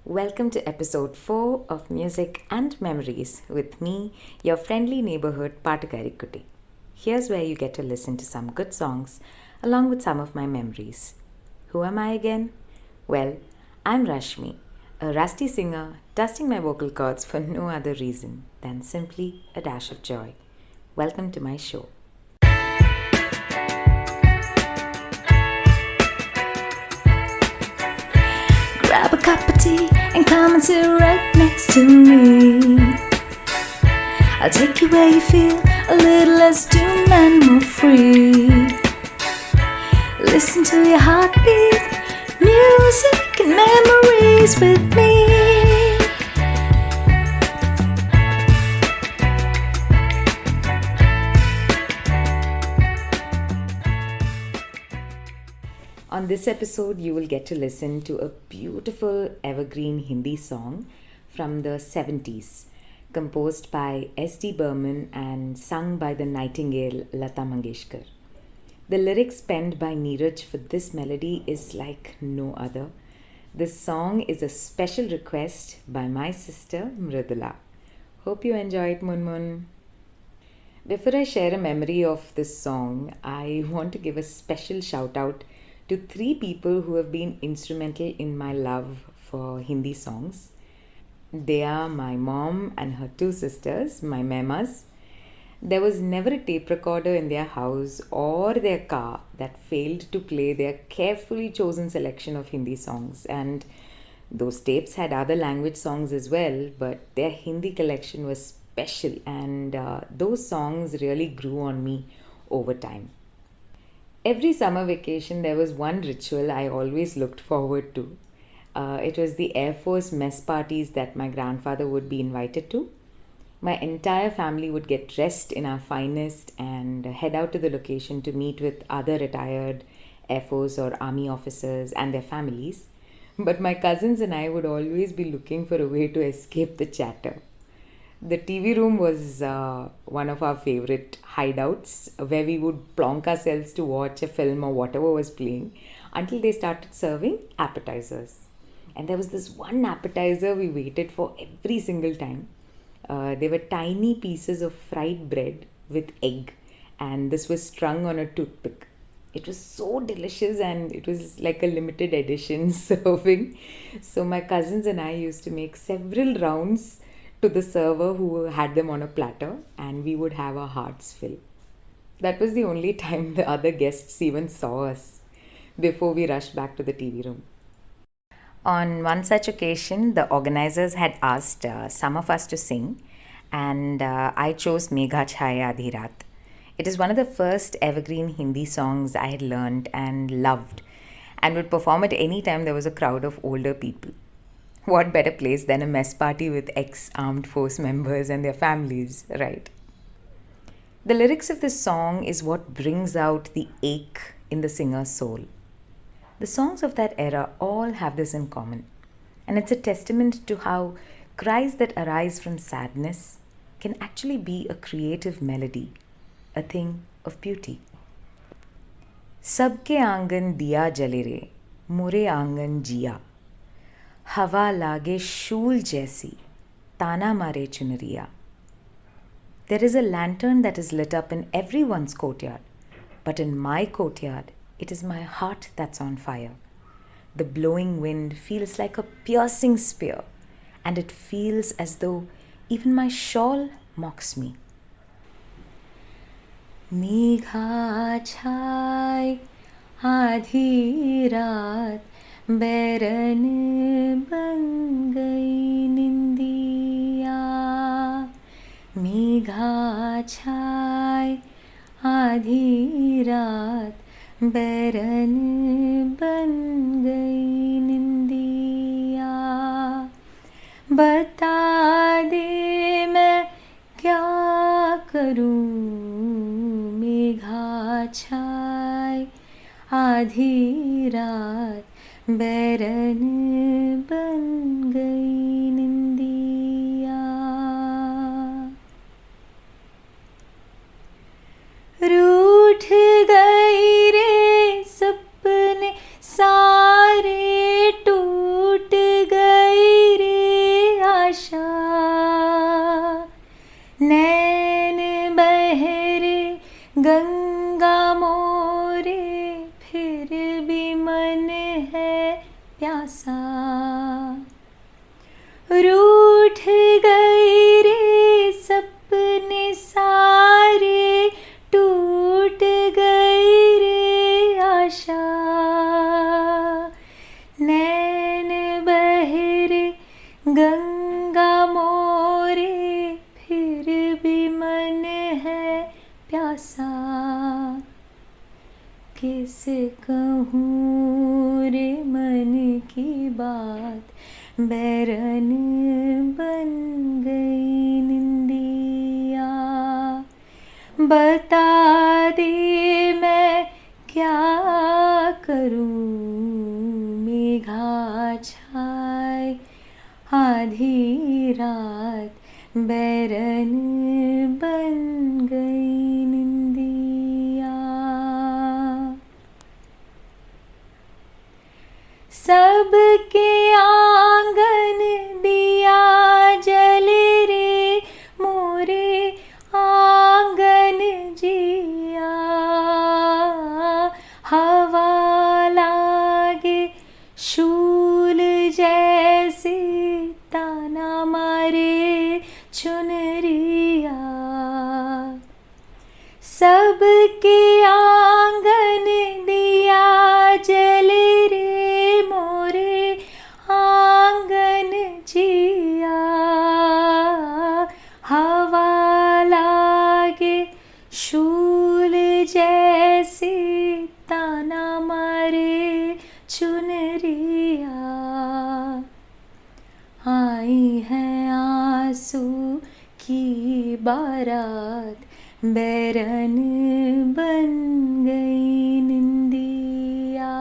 Welcome to episode 4 of Music and Memories with me, your friendly neighborhood Paatukaarikutti. Here's where you get to listen to some good songs along with some of my memories. Who am I again? Well, I'm Rashmi, a rusty singer dusting my vocal cords for no other reason than simply a dash of joy. Welcome to my show. Grab a cup of tea and come and sit right next to me. I'll take you where you feel a little less doomed and more free. Listen to your heartbeat, music and memories with me. On this episode, you will get to listen to a beautiful evergreen Hindi song from the 70s, composed by S.D. Burman and sung by the nightingale Lata Mageshkar. The lyrics penned by Neeraj for this melody is like no other. This song is a special request by my sister Mridula. Hope you enjoy it, munmun. Before I share a memory of this song, I want to give a special shout out to 3 people who have been instrumental in my love for Hindi songs. They are my mom and her 2 sisters, my memas. There was never a tape recorder in their house or their car that failed to play their carefully chosen selection of Hindi songs. And those tapes had other language songs as well, but their Hindi collection was special, and those songs really grew on me over time. Every summer vacation, there was one ritual I always looked forward to. It was the Air Force mess parties that my grandfather would be invited to. My entire family would get dressed in our finest and head out to the location to meet with other retired Air Force or Army officers and their families. But my cousins and I would always be looking for a way to escape the chatter. The TV room was one of our favorite hideouts where we would plonk ourselves to watch a film or whatever was playing until they started serving appetizers. And there was this one appetizer we waited for every single time. They were tiny pieces of fried bread with egg, and this was strung on a toothpick. It was so delicious, and it was like a limited edition serving. So my cousins and I used to make several rounds to the server who had them on a platter, and we would have our hearts fill. That was the only time the other guests even saw us before we rushed back to the TV room. On one such occasion, the organizers had asked some of us to sing, and I chose Megha, Chaaye, Aadhi, Raat. It is one of the first evergreen Hindi songs I had learned and loved, and would perform at any time there was a crowd of older people. What better place than a mess party with ex-armed force members and their families, right? The lyrics of this song is what brings out the ache in the singer's soul. The songs of that era all have this in common, and it's a testament to how cries that arise from sadness can actually be a creative melody, a thing of beauty. Sabke aangan diya jale re, मोरे आंगन जिया, हवा लागे शूल जैसी, ताना मारे चुनरिया. There is a lantern that is lit up in everyone's courtyard, but in my courtyard, it is my heart that's on fire. The blowing wind feels like a piercing spear, and it feels as though even my shawl mocks me. Megha chaaye, aadhi raat, बैरन बन गई निंदिया. मेघा छाए आधी रात, बैरन बन गई निंदिया. बता दे मैं क्या करूं, मेघा छाए आधी रात, बैरन बन गई निंदिया. रूठ गई रे सपने सारे, टूट गई रूठ गए रे सपने सारे, टूट गई रे आशा। नैन बहरे गंगा मोरे, फिर भी मन है प्यासा। किस कहूँ रे मन की बात, बैरन बन गई निंदिया। बता दे मैं क्या करूँ, मेघा छाए आधी रात, बैरन बन गई निंदिया। सबके आंगन दिया जल रे, मोरे आंगन जिया। हवा लागे शूल जैसे, ताना मारे चुनरिया। सबके आंगन दिया जल रे, मोरे आंगन जिया। हवा लागे शूल जैसे, ताना मारे चुनरिया। आई है आंसू की बारात, बैरन बन गई निंदिया।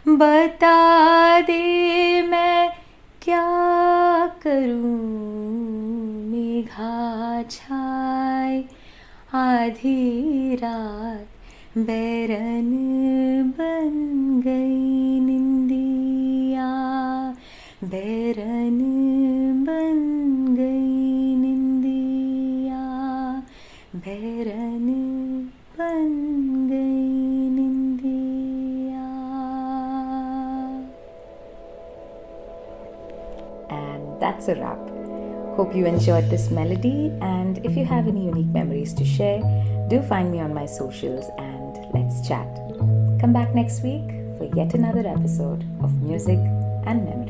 बता दे मैं क्या करूँ, मेघा छाए आधी रात, बैरन बन गई निंदिया। बैरन बन गई निंदिया, बैरन बन गई निंदिया। And that's a wrap. Hope you enjoyed this melody, and if you have any unique memories to share, do find me on my socials and let's chat. Come back next week for yet another episode of Music and Memory.